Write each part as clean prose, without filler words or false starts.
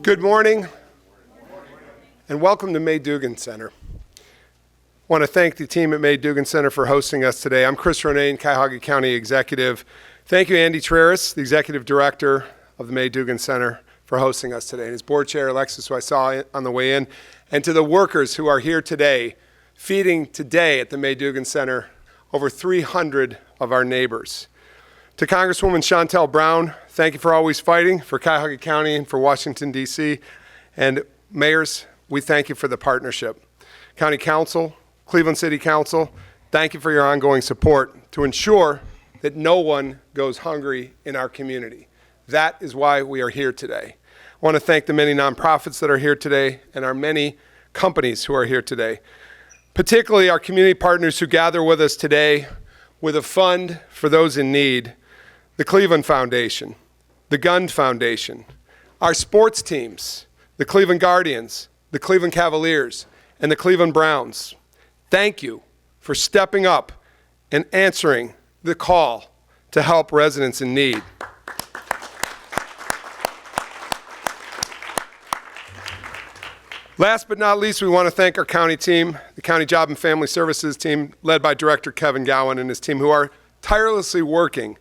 Good morning, and welcome to May Dugan Center. I want to thank the team at May Dugan Center for hosting us today. I'm Chris Ronayne, Cuyahoga County Executive. Thank you, Andy Traris, the Executive Director of the May Dugan Center, for hosting us today, and his board chair, Alexis, who I saw on the way in, and to the workers who are here today, feeding today at the May Dugan Center over 300 of our neighbors. To Congresswoman Shontel Brown, thank you for always fighting for Cuyahoga County and for Washington, D.C. And mayors, we thank you for the partnership. County Council, Cleveland City Council, thank you for your ongoing support to ensure that no one goes hungry in our community. That is why we are here today. I want to thank the many nonprofits that are here today and our many companies who are here today, particularly our community partners who gather with us today with a fund for those in need. The Cleveland Foundation, the Gund Foundation, our sports teams, the Cleveland Guardians, the Cleveland Cavaliers, and the Cleveland Browns. Thank you for stepping up and answering the call to help residents in need. Last but not least, we want to thank our county team, the County Job and Family Services team, led by Director Kevin Gowan and his team, who are tirelessly working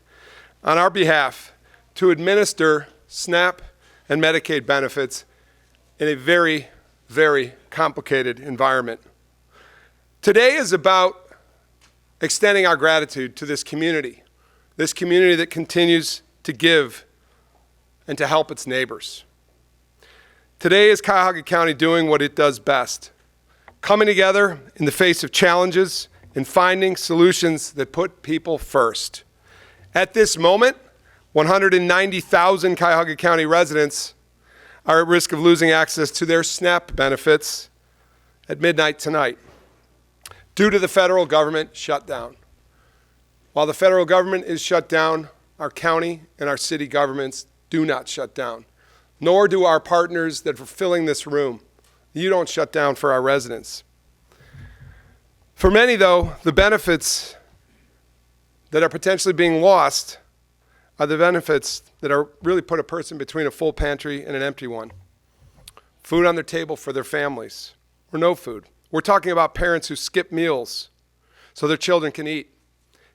on our behalf to administer SNAP and Medicaid benefits in a very, very complicated environment. Today is about extending our gratitude to this community that continues to give and to help its neighbors. Today is Cuyahoga County doing what it does best, coming together in the face of challenges and finding solutions that put people first. At this moment, 190,000 Cuyahoga County residents are at risk of losing access to their SNAP benefits at midnight tonight due to the federal government shutdown. While the federal government is shut down, our county and our city governments do not shut down, nor do our partners that are filling this room. You don't shut down for our residents. For many, though, the benefits that are potentially being lost are the benefits that are really put a person between a full pantry and an empty one. Food on their table for their families, or no food. We're talking about parents who skip meals so their children can eat.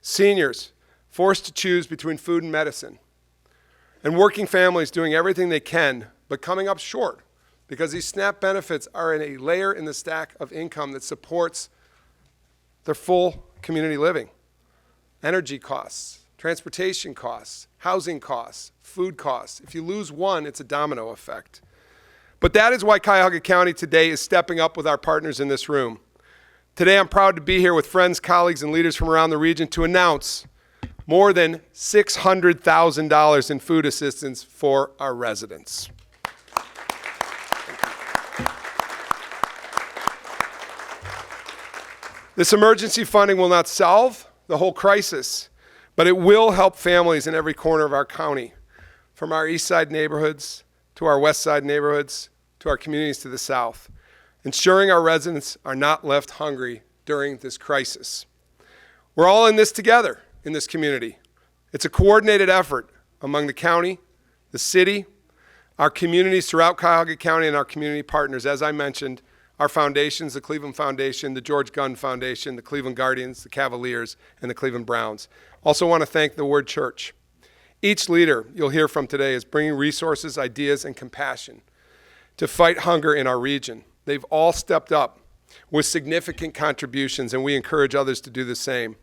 Seniors forced to choose between food and medicine. And working families doing everything they can, but coming up short because these SNAP benefits are in a layer in the stack of income that supports their full community living. Energy costs, transportation costs, housing costs, food costs. If you lose one, it's a domino effect. But that is why Cuyahoga County today is stepping up with our partners in this room. Today I'm proud to be here with friends, colleagues, and leaders from around the region to announce more than $600,000 in food assistance for our residents. This emergency funding will not solve the whole crisis, but it will help families in every corner of our county, from our east side neighborhoods to our west side neighborhoods to our communities to the south, ensuring our residents are not left hungry during this crisis. We're all in this together in this community. It's a coordinated effort among the county, the city, our communities throughout Cuyahoga County, and our community partners. As I mentioned, our foundations, the Cleveland Foundation, the George Gund Foundation, the Cleveland Guardians, the Cavaliers, and the Cleveland Browns. Also want to thank the Word Church. Each leader you'll hear from today is bringing resources, ideas, and compassion to fight hunger in our region. They've all stepped up with significant contributions, and we encourage others to do the same.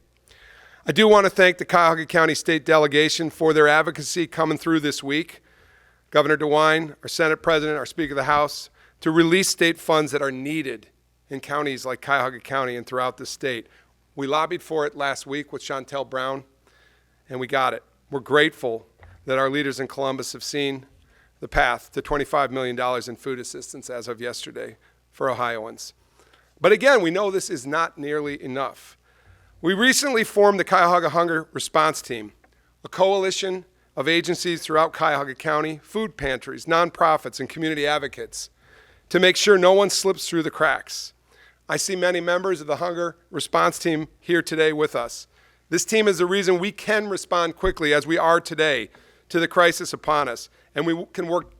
I do want to thank the Cuyahoga County State Delegation for their advocacy coming through this week. Governor DeWine, our Senate President, our Speaker of the House, to release state funds that are needed in counties like Cuyahoga County and throughout the state. We lobbied for it last week with Shontel Brown, and we got it. We're grateful that our leaders in Columbus have seen the path to $25 million in food assistance as of yesterday for Ohioans. But again, we know this is not nearly enough. We recently formed the Cuyahoga Hunger Response Team, a coalition of agencies throughout Cuyahoga County, food pantries, nonprofits, and community advocates to make sure no one slips through the cracks. I see many members of the Hunger Response Team here today with us. This team is the reason we can respond quickly as we are today to the crisis upon us, and we can work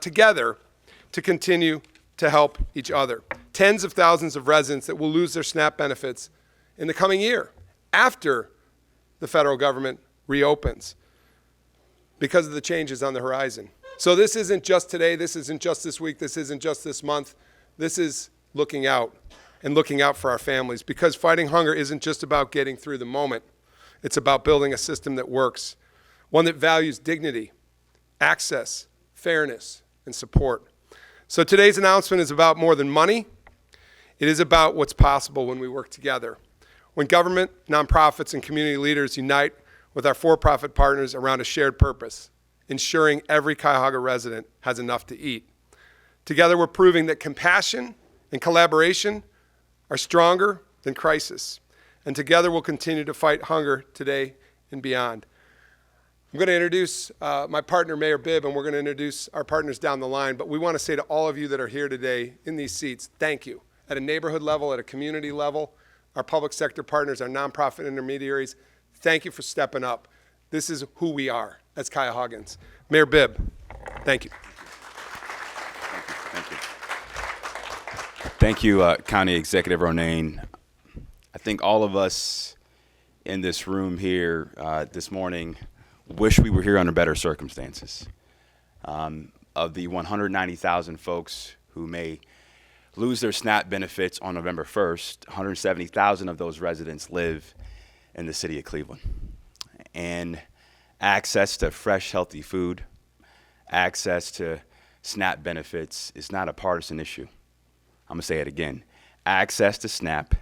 together to continue to help each other. Tens of thousands of residents that will lose their SNAP benefits in the coming year after the federal government reopens because of the changes on the horizon. So this isn't just today, this isn't just this week, this isn't just this month. This is looking out and looking out for our families, because fighting hunger isn't just about getting through the moment. It's about building a system that works, one that values dignity, access, fairness, and support. So today's announcement is about more than money. It is about what's possible when we work together. When government, nonprofits, and community leaders unite with our for-profit partners around a shared purpose, ensuring every Cuyahoga resident has enough to eat. Together, we're proving that compassion and collaboration are stronger than crisis. And together, we'll continue to fight hunger today and beyond. I'm going to introduce my partner, Mayor Bibb, and we're going to introduce our partners down the line. But we want to say to all of you that are here today in these seats, thank you. At a neighborhood level, at a community level, our public sector partners, our nonprofit intermediaries, thank you for stepping up. This is who we are as Cuyahoggans. Mayor Bibb, thank you. Thank you, County Executive Ronayne. I think all of us in this room here this morning wish we were here under better circumstances. Of the 190,000 folks who may lose their SNAP benefits on November 1st, 170,000 of those residents live in the city of Cleveland. And access to fresh, healthy food, access to SNAP benefits is not a partisan issue. I'm going to say it again. Access to SNAP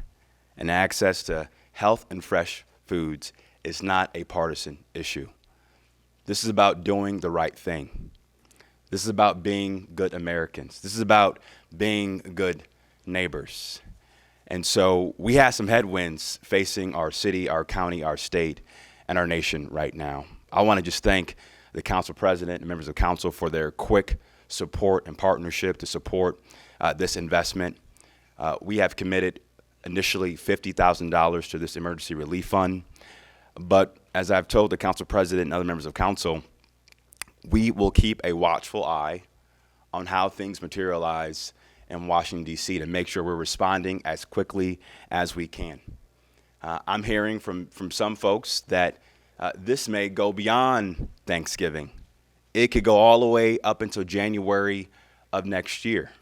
and access to health and fresh foods is not a partisan issue. This is about doing the right thing. This is about being good Americans. This is about being good neighbors. And so we have some headwinds facing our city, our county, our state, and our nation right now. I want to just thank the council president and members of council for their quick support and partnership to support this investment. We have committed initially $50,000 to this emergency relief fund. But as I've told the council president and other members of council, we will keep a watchful eye on how things materialize in Washington, D.C. to make sure we're responding as quickly as we can. I'm hearing from some folks that this may go beyond Thanksgiving. It could go all the way up until January of next year.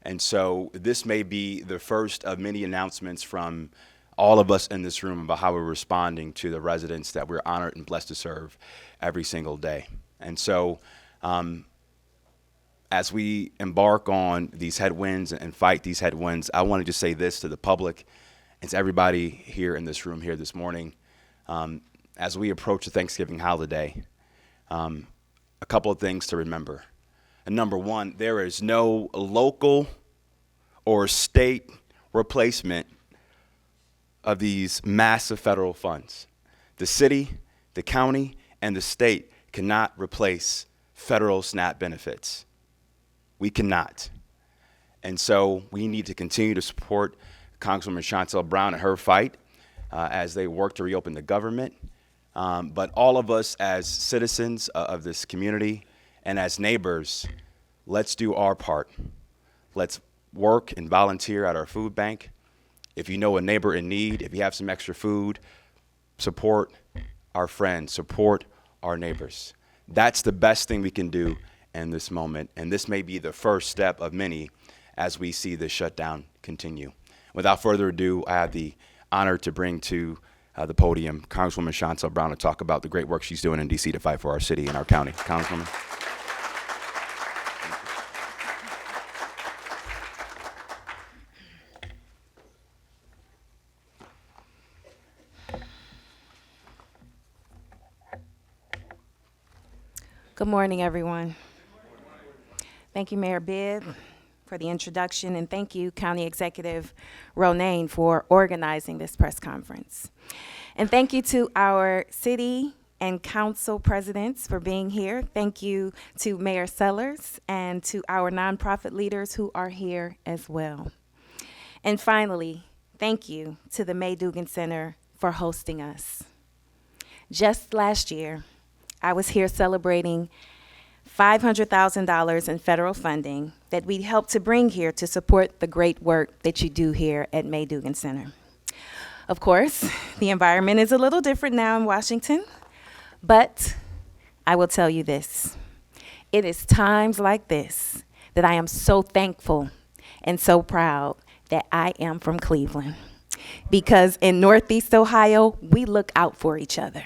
And so this may be the first of many announcements from all of us in this room about how we're responding to the residents that we're honored and blessed to serve every single day. And so as we embark on these headwinds and fight these headwinds, I want to just say this to the public and to everybody here in this room here this morning. As we approach the Thanksgiving holiday, a couple of things to remember. And number one, there is no local or state replacement of these massive federal funds. The city, the county, and the state cannot replace federal SNAP benefits. We cannot. And so we need to continue to support Congresswoman Chantel Brown and her fight as they work to reopen the government. But all of us as citizens of this community and as neighbors, let's do our part. Let's work and volunteer at our food bank. If you know a neighbor in need, if you have some extra food, support our friends, support our neighbors. That's the best thing we can do in this moment. And this may be the first step of many as we see this shutdown continue. Without further ado, I have the honor to bring to the podium Congresswoman Chantel Brown to talk about the great work she's doing in D.C. to fight for our city and our county. Congresswoman. Good morning, everyone. Thank you, Mayor Bibb, for the introduction, and thank you, County Executive Ronayne, for organizing this press conference. And thank you to our city and council presidents for being here. Thank you to Mayor Sellers and to our nonprofit leaders who are here as well. And finally, thank you to the May Dugan Center for hosting us. Just last year, I was here celebrating $500,000 in federal funding that we help to bring here to support the great work that you do here at May Dugan Center. Of course, the environment is a little different now in Washington, but I will tell you this. It is times like this that I am so thankful and so proud that I am from Cleveland. Because in Northeast Ohio, we look out for each other.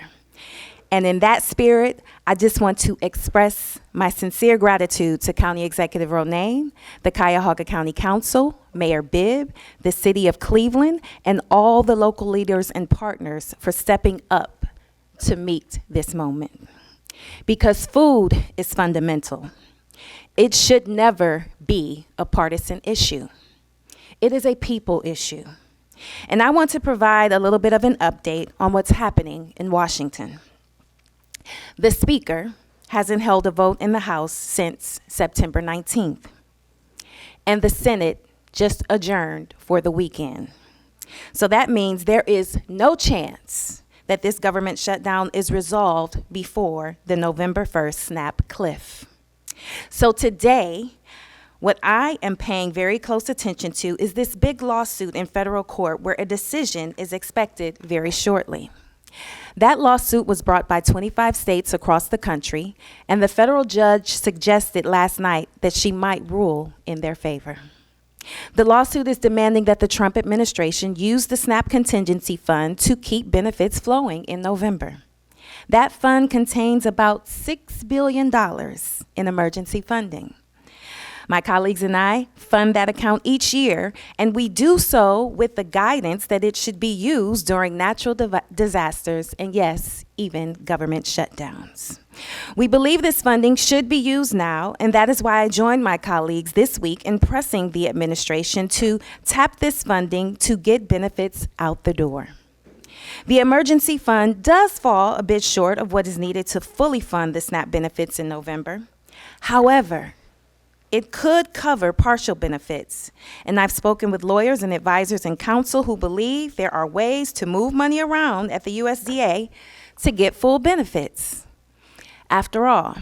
And in that spirit, I just want to express my sincere gratitude to County Executive Ronayne, the Cuyahoga County Council, Mayor Bibb, the City of Cleveland, and all the local leaders and partners for stepping up to meet this moment. Because food is fundamental. It should never be a partisan issue. It is a people issue. And I want to provide a little bit of an update on what's happening in Washington. The Speaker hasn't held a vote in the House since September 19th. And the Senate just adjourned for the weekend. So that means there is no chance that this government shutdown is resolved before the November 1st snap cliff. So today, what I am paying very close attention to is this big lawsuit in federal court where a decision is expected very shortly. That lawsuit was brought by 25 states across the country, and the federal judge suggested last night that she might rule in their favor. The lawsuit is demanding that the Trump administration use the SNAP contingency fund to keep benefits flowing in November. That fund contains about $6 billion in emergency funding. My colleagues and I fund that account each year, and we do so with the guidance that it should be used during natural disasters and, yes, even government shutdowns. We believe this funding should be used now, and that is why I joined my colleagues this week in pressing the administration to tap this funding to get benefits out the door. The emergency fund does fall a bit short of what is needed to fully fund the SNAP benefits in November. However, it could cover partial benefits, and I've spoken with lawyers and advisors and counsel who believe there are ways to move money around at the USDA to get full benefits. After all,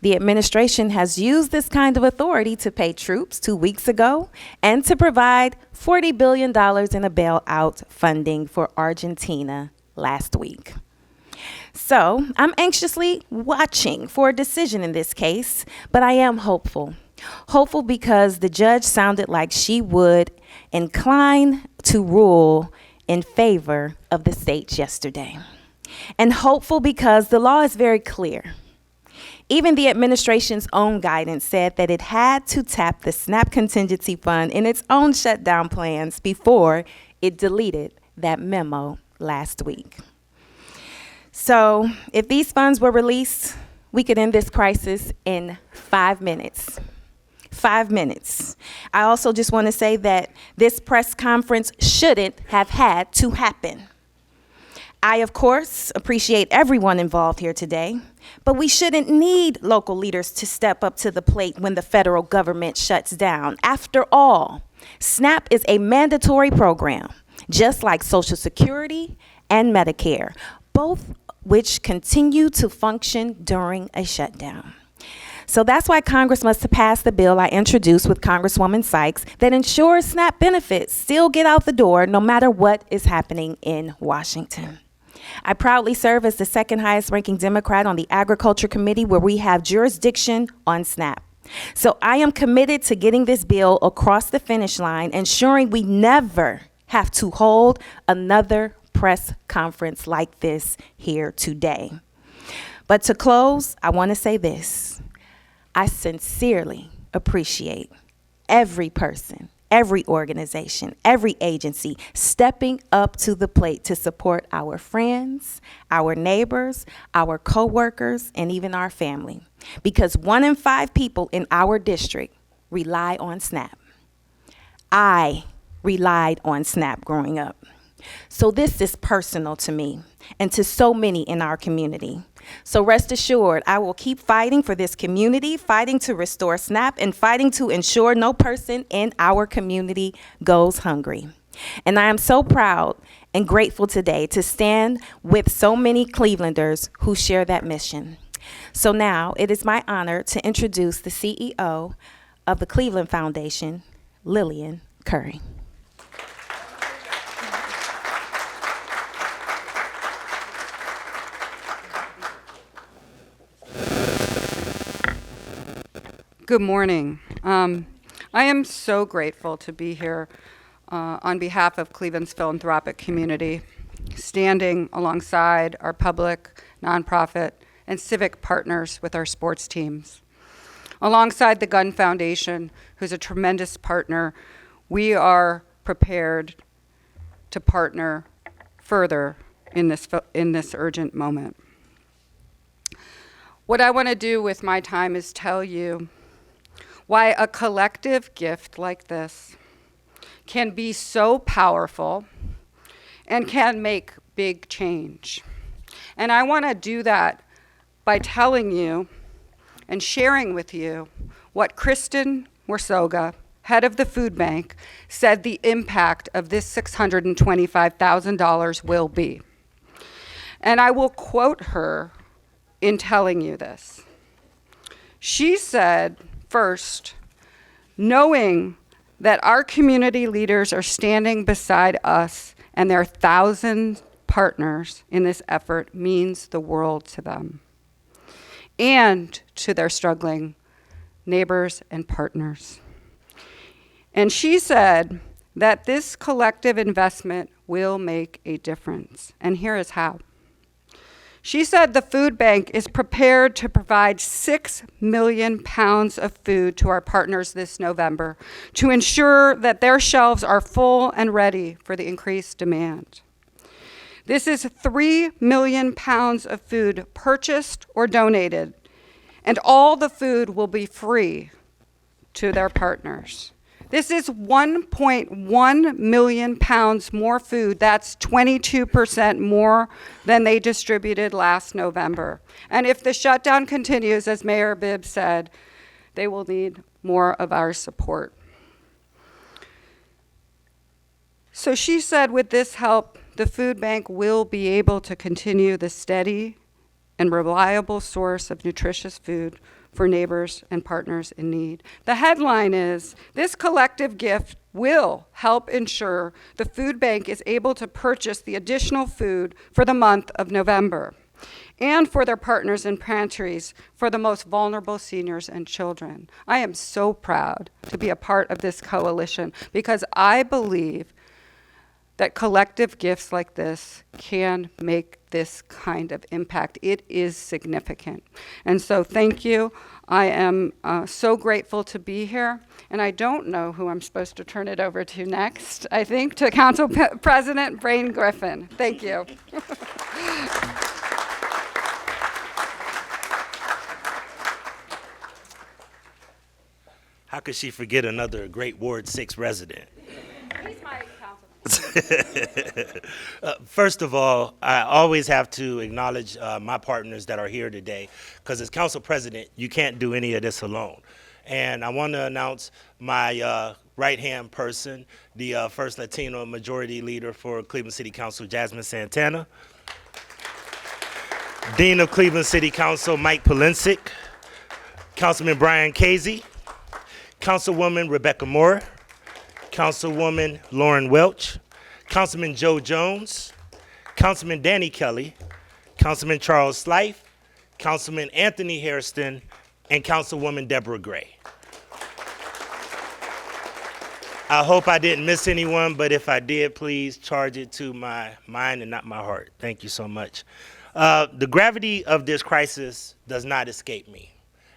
the administration has used this kind of authority to pay troops 2 weeks ago and to provide $40 billion in a bailout funding for Argentina last week. So I'm anxiously watching for a decision in this case, but I am hopeful. Hopeful because the judge sounded like she would incline to rule in favor of the states yesterday. And hopeful because the law is very clear. Even the administration's own guidance said that it had to tap the SNAP contingency fund in its own shutdown plans before it deleted that memo last week. So if these funds were released, we could end this crisis in 5 minutes. 5 minutes. I also just want to say that this press conference shouldn't have had to happen. I, of course, appreciate everyone involved here today, but we shouldn't need local leaders to step up to the plate when the federal government shuts down. After all, SNAP is a mandatory program, just like Social Security and Medicare, both which continue to function during a shutdown. So that's why Congress must pass the bill I introduced with Congresswoman Sykes that ensures SNAP benefits still get out the door no matter what is happening in Washington. I proudly serve as the second highest ranking Democrat on the Agriculture Committee where we have jurisdiction on SNAP. So I am committed to getting this bill across the finish line, ensuring we never have to hold another press conference like this here today. But to close, I want to say this. I sincerely appreciate every person, every organization, every agency stepping up to the plate to support our friends, our neighbors, our coworkers, and even our family. Because 1 in 5 people in our district rely on SNAP. I relied on SNAP growing up. So this is personal to me and to so many in our community. So rest assured, I will keep fighting for this community, fighting to restore SNAP, and fighting to ensure no person in our community goes hungry. And I am so proud and grateful today to stand with so many Clevelanders who share that mission. So now it is my honor to introduce the CEO of the Cleveland Foundation, Lillian Curry. Good morning. I am so grateful to be here on behalf of Cleveland's philanthropic community, standing alongside our public, nonprofit, and civic partners with our sports teams. Alongside the Gun Foundation, who's a tremendous partner, we are prepared to partner further in this urgent moment. What I want to do with my time is tell you why a collective gift like this can be so powerful and can make big change. And I want to do that by telling you and sharing with you what Kristen Warsoga, head of the food bank, said the impact of this $625,000 will be. And I will quote her in telling you this. She said, first, knowing that our community leaders are standing beside us and their 1,000 partners in this effort means the world to them and to their struggling neighbors and partners. And she said that this collective investment will make a difference. And here is how. She said the food bank is prepared to provide 6 million pounds of food to our partners this November to ensure that their shelves are full and ready for the increased demand. This is 3 million pounds of food purchased or donated, and all the food will be free to their partners. This is 1.1 million pounds more food. That's 22% more than they distributed last November. And if the shutdown continues, as Mayor Bibb said, they will need more of our support. So she said with this help, the food bank will be able to continue the steady and reliable source of nutritious food for neighbors and partners in need. The headline is, this collective gift will help ensure the food bank is able to purchase the additional food for the month of November and for their partners in pantries for the most vulnerable seniors and children. I am so proud to be a part of this coalition because I believe that collective gifts like this can make this kind of impact. It is significant. And so thank you. I am so grateful to be here. And I don't know who I'm supposed to turn it over to next. I think to Council President Brain Griffin. Thank you. How could she forget another great Ward 6 resident? He's my council. First of all, I always have to acknowledge my partners that are here today, because as council president, you can't do any of this alone. And I want to announce my right-hand person, the first Latino majority leader for Cleveland City Council, Jasmine Santana. Dean of Cleveland City Council, Mike Polensik. Councilman Brian Casey. Councilwoman Rebecca Moore. Councilwoman Lauren Welch, Councilman Joe Jones, Councilman Danny Kelly, Councilman Charles Slife, Councilman Anthony Hairston, and Councilwoman Deborah Gray. I hope I didn't miss anyone, but if I did, please charge it to my mind and not my heart. Thank you so much. The gravity of this crisis does not escape me.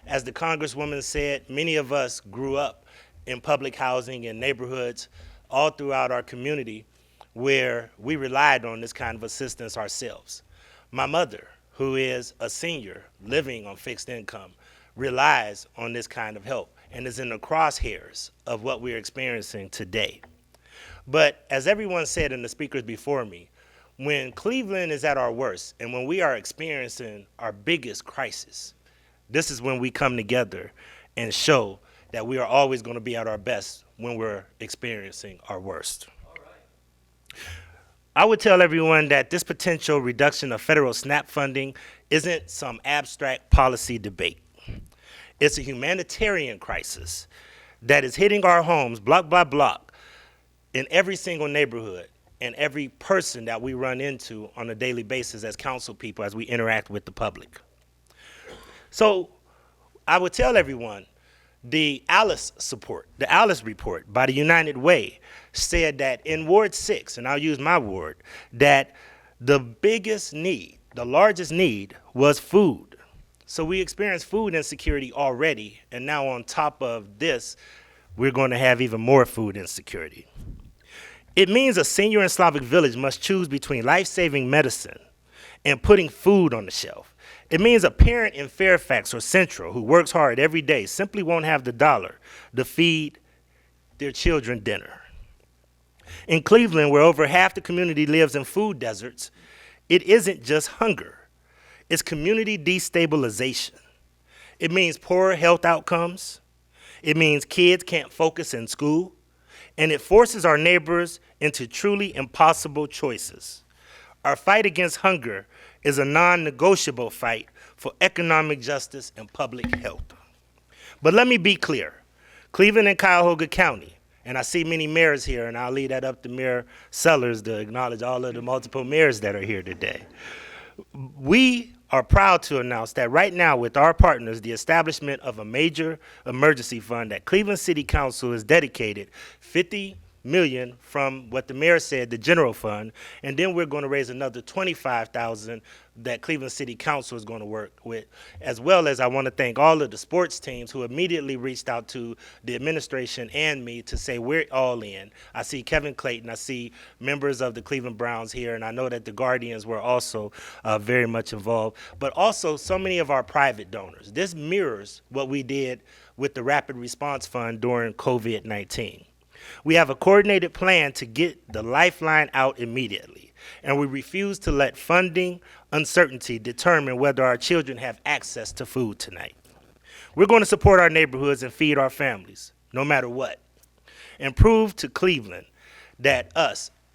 As the Congresswoman said, many of us grew up in public housing and neighborhoods all throughout our community where we relied on this kind of assistance ourselves. My mother, who is a senior living on fixed income, relies on this kind of help and is in the crosshairs of what we're experiencing today. But as everyone said in the speakers before me, when Cleveland is at our worst and when we are experiencing our biggest crisis, this is when we come together and show that we are always going to be at our best when we're experiencing our worst. I would tell everyone that this potential reduction of federal SNAP funding isn't some abstract policy debate. It's a humanitarian crisis that is hitting our homes block by block in every single neighborhood and every person that we run into on a daily basis as council people as we interact with the public. So I would tell everyone, the Alice report by the United Way said that in Ward 6, and I'll use my ward, that the biggest need, the largest need was food. So we experienced food insecurity already, and now on top of this, we're going to have even more food insecurity. It means a senior in Slavic village must choose between life-saving medicine and putting food on the shelf. It means a parent in Fairfax or Central who works hard every day simply won't have the dollar to feed their children dinner. In Cleveland, where over half the community lives in food deserts, it isn't just hunger. It's community destabilization. It means poorer health outcomes. It means kids can't focus in school. And it forces our neighbors into truly impossible choices. Our fight against hunger is a non-negotiable fight for economic justice and public health. But let me be clear. Cleveland and Cuyahoga County, and I see many mayors here, and I'll leave that up to Mayor Sellers to acknowledge all of the multiple mayors that are here today. We are proud to announce that right now with our partners, the establishment of a major emergency fund that Cleveland City Council has dedicated $50 million from what the mayor said, the general fund, and then we're going to raise another $25,000 that Cleveland City Council is going to work with, as well as I want to thank all of the sports teams who immediately reached out to the administration and me to say we're all in. I see Kevin Clayton, I see members of the Cleveland Browns here, and I know that the Guardians were also very much involved, but also so many of our private donors. This mirrors what we did with the Rapid Response Fund during COVID-19. We have a coordinated plan to get the lifeline out immediately, and we refuse to let funding uncertainty determine whether our children have access to food tonight. We're going to support our neighborhoods and feed our families, no matter what, and prove to Cleveland that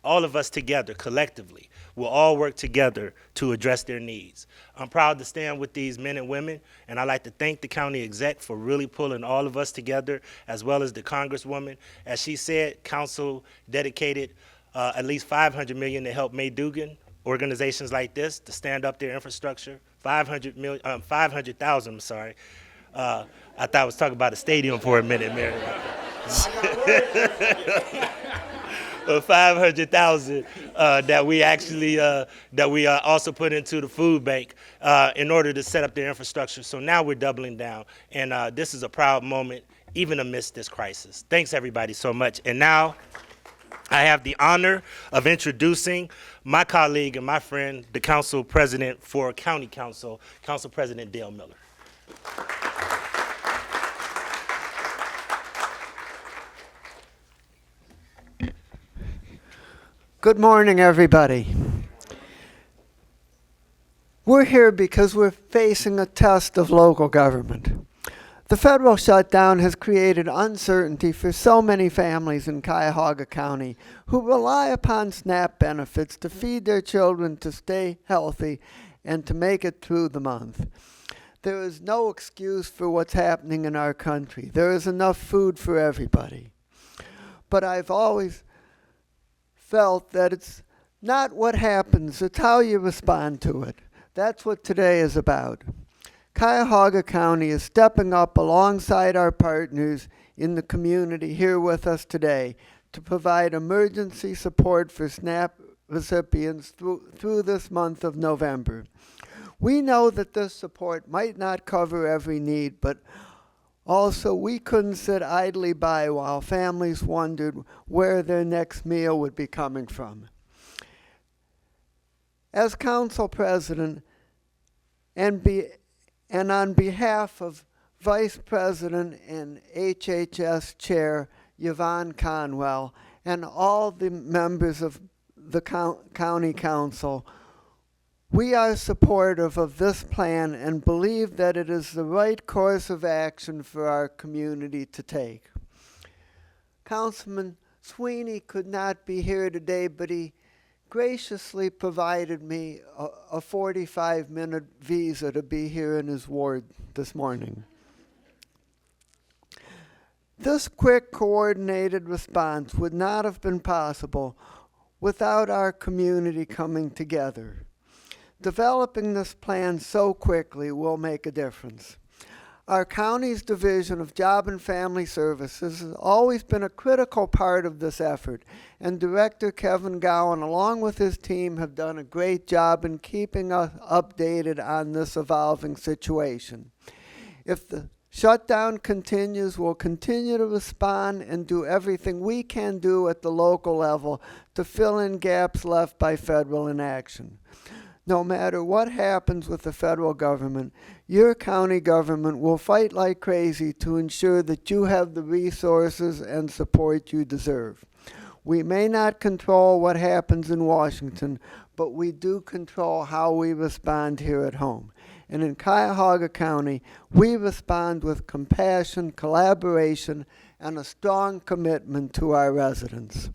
all of us together, collectively, will all work together to address their needs. I'm proud to stand with these men and women, and I'd like to thank the county exec for really pulling all of us together, as well as the congresswoman. As she said, council dedicated at least $500 million to help May Dugan, organizations like this, to stand up their infrastructure. 500,000, I'm sorry. I thought I was talking about a stadium for a minute, Mary. 500,000 that we actually also put into the food bank in order to set up their infrastructure. So now we're doubling down, and this is a proud moment, even amidst this crisis. Thanks everybody so much. And now I have the honor of introducing my colleague and my friend, the council president for County Council, Council President Dale Miller. Good morning, everybody. We're here because we're facing a test of local government. The federal shutdown has created uncertainty for so many families in Cuyahoga County who rely upon SNAP benefits to feed their children, to stay healthy, and to make it through the month. There is no excuse for what's happening in our country. There is enough food for everybody. But I've always felt that it's not what happens, it's how you respond to it. That's what today is about. Cuyahoga County is stepping up alongside our partners in the community here with us today to provide emergency support for SNAP recipients through this month of November. We know that this support might not cover every need, but also, we couldn't sit idly by while families wondered where their next meal would be coming from. As council president and on behalf of Vice President and HHS Chair Yvonne Conwell and all the members of the County Council, we are supportive of this plan and believe that it is the right course of action for our community to take. Councilman Sweeney could not be here today, but he graciously provided me a 45-minute visa to be here in his ward this morning. This quick, coordinated response would not have been possible without our community coming together. Developing this plan so quickly will make a difference. Our county's Division of Job and Family Services has always been a critical part of this effort, and Director Kevin Gowan, along with his team, have done a great job in keeping us updated on this evolving situation. If the shutdown continues, we'll continue to respond and do everything we can do at the local level to fill in gaps left by federal inaction. No matter what happens with the federal government, your county government will fight like crazy to ensure that you have the resources and support you deserve. We may not control what happens in Washington, but we do control how we respond here at home. And in Cuyahoga County, we respond with compassion, collaboration, and a strong commitment to our residents.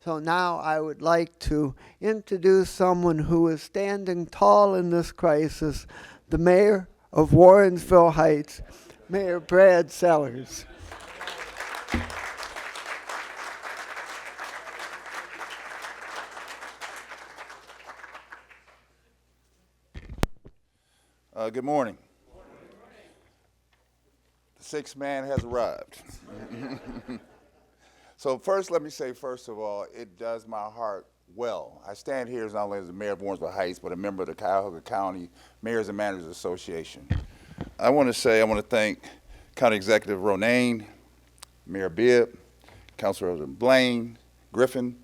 So now I would like to introduce someone who is standing tall in this crisis, the Mayor of Warrensville Heights, Mayor Brad Sellers. Good morning. The sixth man has arrived. So first, let me say, first of all, it does my heart well. I stand here not only as the mayor of Warrensville Heights, but a member of the Cuyahoga County Mayors and Managers Association. I want to thank County Executive Ronayne, Mayor Bibb, Councilor Blaine, Griffin,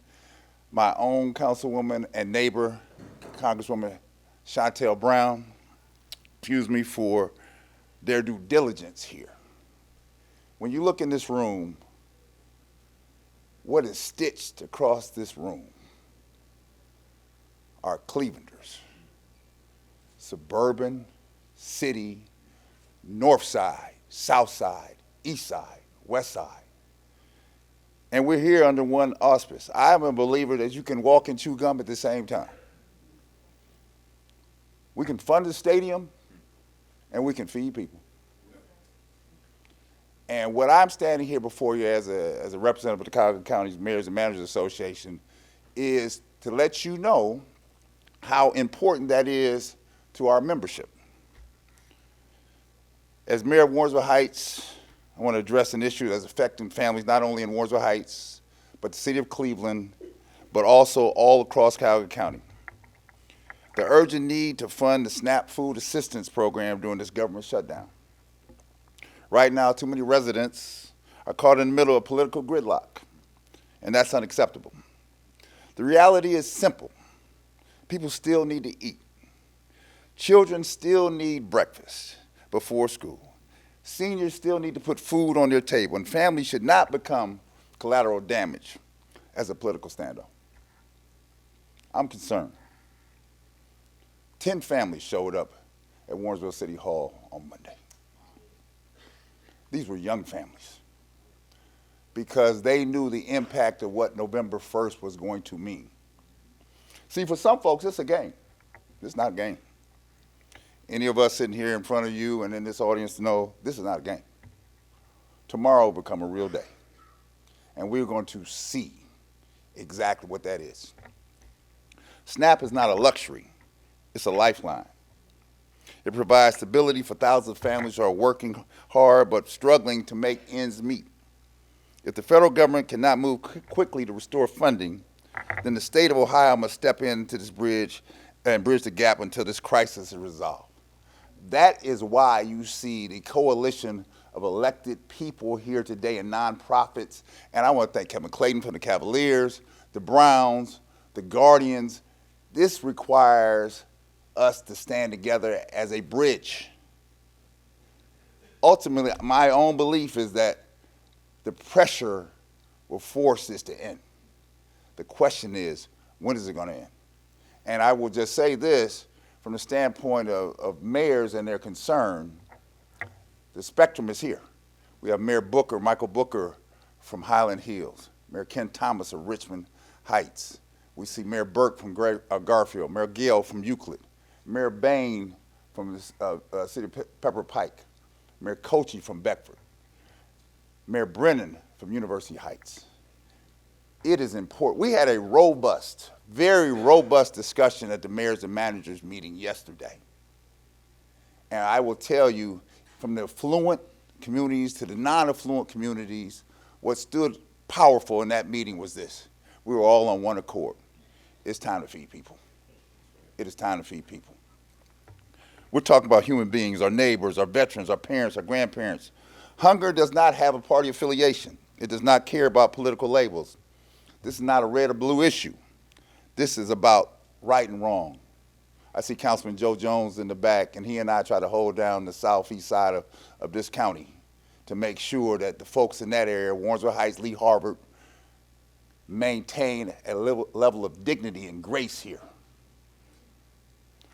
my own councilwoman and neighbor, Congresswoman Chantel Brown, for their due diligence here. When you look in this room, what is stitched across this room are Clevelanders, suburban, city, north side, south side, east side, west side. And we're here under one auspice. I am a believer that you can walk and chew gum at the same time. We can fund the stadium and we can feed people. And what I'm standing here before you as a representative of the Cuyahoga County Mayors and Managers Association is to let you know how important that is to our membership. As Mayor of Warrensville Heights, I want to address an issue that's affecting families not only in Warrensville Heights, but the city of Cleveland, but also all across Cuyahoga County. The urgent need to fund the SNAP food assistance program during this government shutdown. Right now, too many residents are caught in the middle of political gridlock, and that's unacceptable. The reality is simple. People still need to eat. Children still need breakfast before school. Seniors still need to put food on their table, and families should not become collateral damage as a political standoff. I'm concerned. 10 families showed up at Warrensville City Hall on Monday. These were young families because they knew the impact of what November 1st was going to mean. See, for some folks, it's a game. It's not a game. Any of us sitting here in front of you and in this audience know this is not a game. Tomorrow will become a real day, and we're going to see exactly what that is. SNAP is not a luxury. It's a lifeline. It provides stability for thousands of families who are working hard but struggling to make ends meet. If the federal government cannot move quickly to restore funding, then the state of Ohio must step into this bridge and bridge the gap until this crisis is resolved. That is why you see the coalition of elected people here today and nonprofits. And I want to thank Kevin Clayton from the Cavaliers, the Browns, the Guardians. This requires us to stand together as a bridge. Ultimately, my own belief is that the pressure will force this to end. The question is, when is it going to end? And I will just say this, from the standpoint of mayors and their concern, the spectrum is here. We have Mayor Booker, Michael Booker from Highland Hills, Mayor Ken Thomas of Richmond Heights. We see Mayor Burke from Garfield, Mayor Gill from Euclid, Mayor Bain from the city of Pepper Pike, Mayor Cochee from Beckford. Mayor Brennan from University Heights. It is important. We had a robust, very robust discussion at the mayors and managers meeting yesterday. And I will tell you, from the affluent communities to the non-affluent communities, what stood powerful in that meeting was this. We were all on one accord. It's time to feed people. It is time to feed people. We're talking about human beings, our neighbors, our veterans, our parents, our grandparents. Hunger does not have a party affiliation. It does not care about political labels. This is not a red or blue issue. This is about right and wrong. I see Councilman Joe Jones in the back, and he and I try to hold down the southeast side of this county to make sure that the folks in that area, Warrensville Heights, Lee Harbor, maintain a level of dignity and grace here.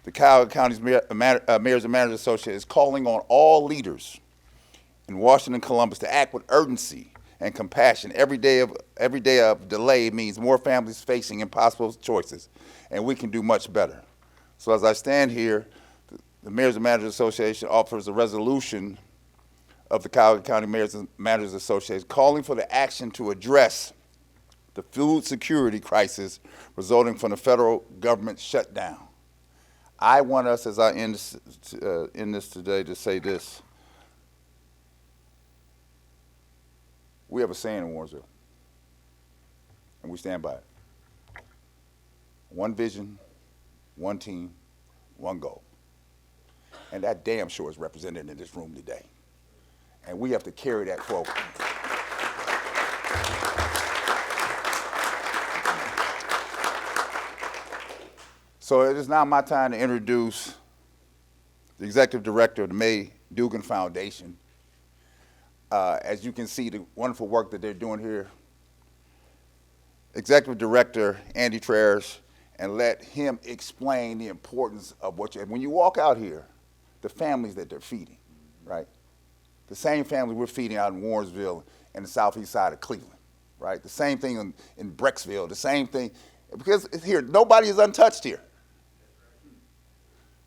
The Cuyahoga County's Mayors and Managers Association is calling on all leaders in Washington and Columbus to act with urgency and compassion. Every day of delay means more families facing impossible choices, and we can do much better. So as I stand here, the Mayors and Managers Association offers a resolution of the Cuyahoga County Mayors and Managers Association calling for the action to address the food security crisis resulting from the federal government shutdown. I want us, as I end this today, to say this. We have a saying in Warrensville, and we stand by it. One vision, one team, one goal. And that damn sure is represented in this room today. And we have to carry that forward. So it is now my time to introduce the Executive Director of the May Dugan Foundation. As you can see, the wonderful work that they're doing here. Executive Director Andy Traers, and let him explain the importance of what when you walk out here, the families that they're feeding, right? The same family we're feeding out in Warrensville and the southeast side of Cleveland, right? The same thing in Brecksville, the same thing, because here, nobody is untouched here.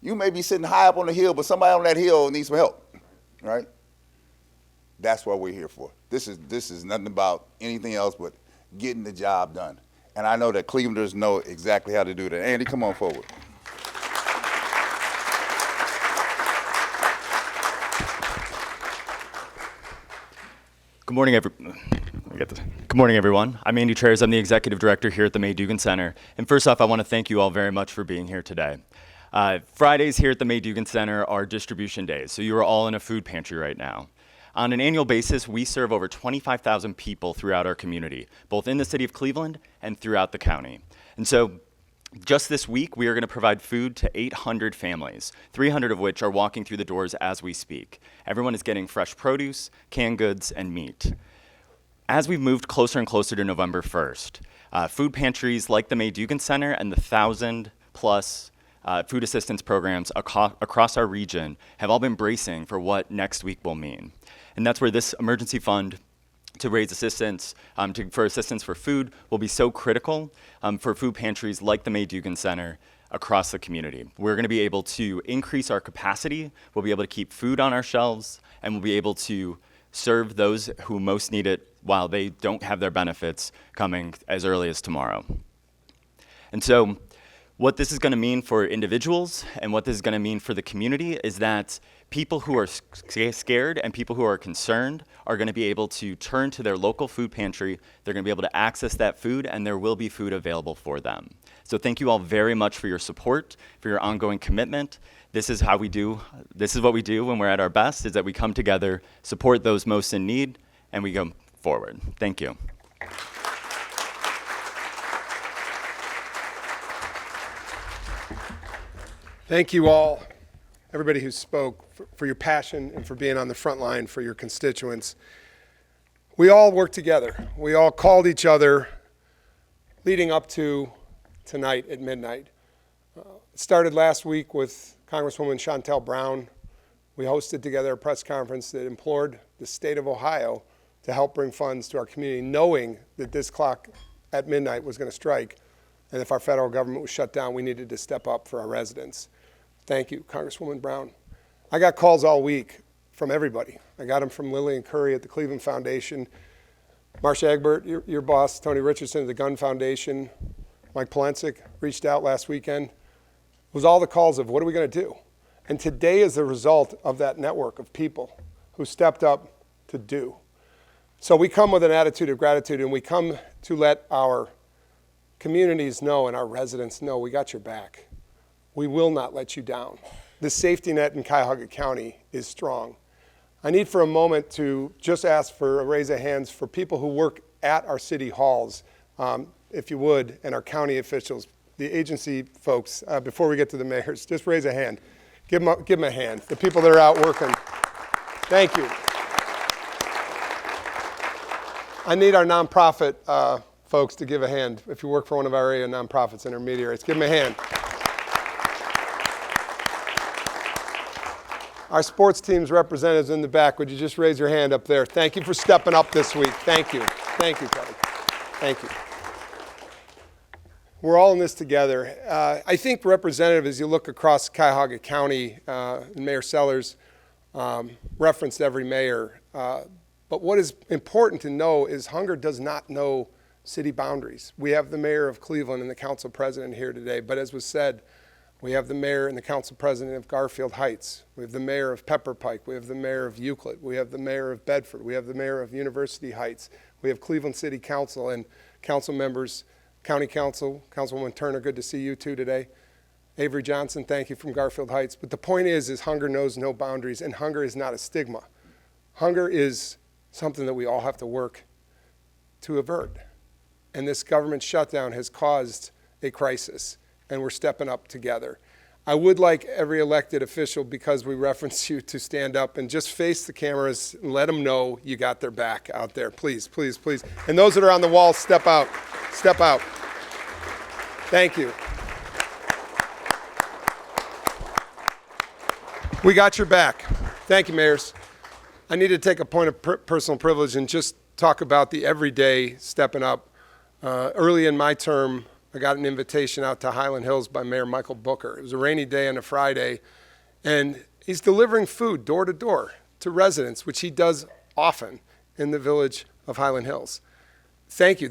You may be sitting high up on the hill, but somebody on that hill needs some help, right? That's what we're here for. This is nothing about anything else but getting the job done. And I know that Clevelanders know exactly how to do that. Andy, come on forward. Good morning, everyone. I'm Andy Traers. I'm the Executive Director here at the May Dugan Center. And first off, I want to thank you all very much for being here today. Fridays here at the May Dugan Center are distribution days, so you are all in a food pantry right now. On an annual basis, we serve over 25,000 people throughout our community, both in the city of Cleveland and throughout the county. And so just this week, we are going to provide food to 800 families, 300 of which are walking through the doors as we speak. Everyone is getting fresh produce, canned goods, and meat. As we've moved closer and closer to November 1st, food pantries like the May Dugan Center and the 1,000+ food assistance programs across our region have all been bracing for what next week will mean. And that's where this emergency fund to raise assistance, for assistance for food will be so critical for food pantries like the May Dugan Center across the community. We're gonna be able to increase our capacity, we'll be able to keep food on our shelves, and we'll be able to serve those who most need it while they don't have their benefits coming as early as tomorrow. And so, what this is going to mean for individuals and what this is going to mean for the community is that people who are scared and people who are concerned are going to be able to turn to their local food pantry. They're going to be able to access that food, and there will be food available for them. So thank you all very much for your support, for your ongoing commitment. This is what we do when we're at our best, is that we come together, support those most in need, and we go forward. Thank you. Thank you all, everybody who spoke, for your passion and for being on the front line for your constituents. We all worked together. We all called each other leading up to tonight at midnight. It started last week with Congresswoman Shontel Brown. We hosted together a press conference that implored the state of Ohio to help bring funds to our community, knowing that this clock at midnight was going to strike, and if our federal government was shut down, we needed to step up for our residents. Thank you, Congresswoman Brown. I got calls all week from everybody. I got them from Lillian Curry at the Cleveland Foundation, Marcia Egbert, your boss, Tony Richardson at the Gun Foundation, Mike Polensik reached out last weekend. It was all the calls of what are we going to do? And today is the result of that network of people who stepped up to do. So we come with an attitude of gratitude, and we come to let our communities know and our residents know we got your back. We will not let you down. The safety net in Cuyahoga County is strong. I need for a moment to just ask for a raise of hands for people who work at our city halls, if you would, and our county officials, the agency folks, before we get to the mayors. Just raise a hand. Give them a hand. The people that are out working. Thank you. I need our nonprofit folks to give a hand. If you work for one of our area nonprofits, intermediaries, give them a hand. Our sports team's representatives in the back, would you just raise your hand up there? Thank you for stepping up this week. Thank you. Thank you, Kevin. Thank you. We're all in this together. I think, Representative, as you look across Cuyahoga County, Mayor Sellers referenced every mayor. But what is important to know is hunger does not know city boundaries. We have the mayor of Cleveland and the council president here today, but as was said, we have the mayor and the council president of Garfield Heights. We have the mayor of Pepper Pike. We have the mayor of Euclid. We have the mayor of Bedford. We have the mayor of University Heights. We have Cleveland City Council and council members, County Council, Councilwoman Turner, good to see you too today. Avery Johnson, thank you, from Garfield Heights. But the point is hunger knows no boundaries, and hunger is not a stigma. Hunger is something that we all have to work to avert. And this government shutdown has caused a crisis, and we're stepping up together. I would like every elected official, because we reference you, to stand up and just face the cameras and let them know you got their back out there. Please, please, please. And those that are on the wall, step out. Step out. Thank you. We got your back. Thank you, mayors. I need to take a point of personal privilege and just talk about the everyday stepping up. Early in my term, I got an invitation out to Highland Hills by Mayor Michael Booker. It was a rainy day on a Friday, and he's delivering food door to door to residents, which he does often in the village of Highland Hills. Thank you.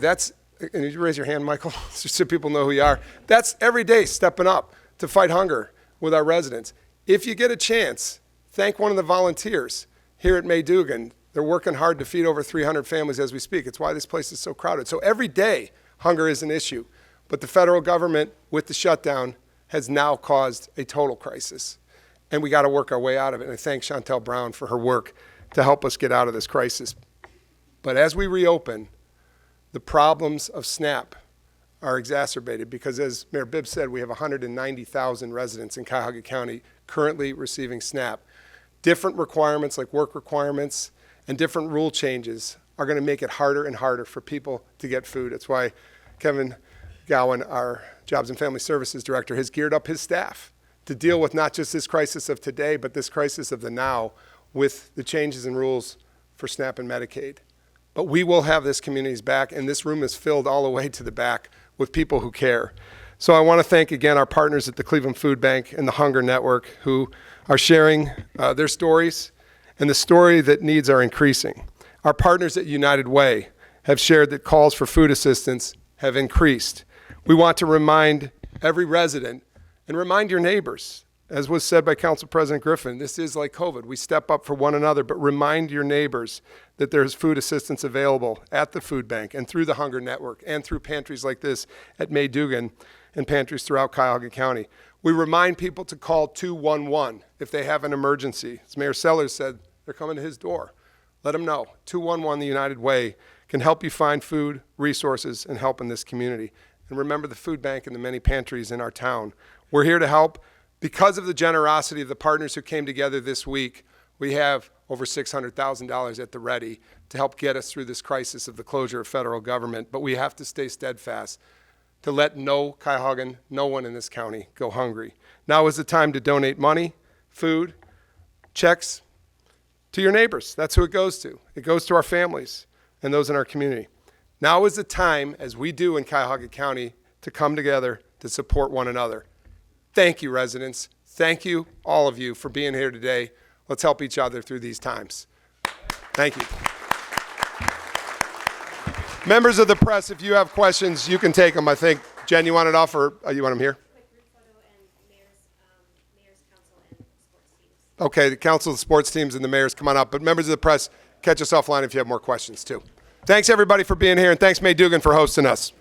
And you raise your hand, Michael, just so people know who you are. That's every day stepping up to fight hunger with our residents. If you get a chance, thank one of the volunteers here at Maydugan. They're working hard to feed over 300 families as we speak. It's why this place is so crowded. So every day, hunger is an issue. But the federal government, with the shutdown, has now caused a total crisis. And we got to work our way out of it. And I thank Chantel Brown for her work to help us get out of this crisis. But as we reopen, the problems of SNAP are exacerbated because, as Mayor Bibb said, we have 190,000 residents in Cuyahoga County currently receiving SNAP. Different requirements, like work requirements, and different rule changes are going to make it harder and harder for people to get food. That's why Kevin Gowan, our Jobs and Family Services Director, has geared up his staff to deal with not just this crisis of today, but this crisis of the now with the changes in rules for SNAP and Medicaid. But we will have this community's back, and this room is filled all the way to the back with people who care. So I want to thank again our partners at the Cleveland Food Bank and the Hunger Network who are sharing their stories, and the story that needs are increasing. Our partners at United Way have shared that calls for food assistance have increased. We want to remind every resident and remind your neighbors. As was said by Council President Griffin, this is like COVID. We step up for one another, but remind your neighbors that there's food assistance available at the food bank and through the Hunger Network and through pantries like this at Maydugan and pantries throughout Cuyahoga County. We remind people to call 211 if they have an emergency. As Mayor Sellers said, they're coming to his door. Let them know. 211, the United Way, can help you find food, resources, and help in this community. And remember the food bank and the many pantries in our town. We're here to help. Because of the generosity of the partners who came together this week, we have over $600,000 at the ready to help get us through this crisis of the closure of federal government. But we have to stay steadfast to let no Cuyahogan, no one in this county go hungry. Now is the time to donate money, food, checks to your neighbors. That's who it goes to. It goes to our families and those in our community. Now is the time, as we do in Cuyahoga County, to come together to support one another. Thank you, residents. Thank you, all of you, for being here today. Let's help each other through these times. Thank you. Members of the press, if you have questions, you can take them. I think, Jen, you want it off, or you want them here? Okay, the council, the sports teams, and the mayors, come on up. But members of the press, catch us offline if you have more questions, too. Thanks, everybody, for being here, and thanks, May Dugan, for hosting us.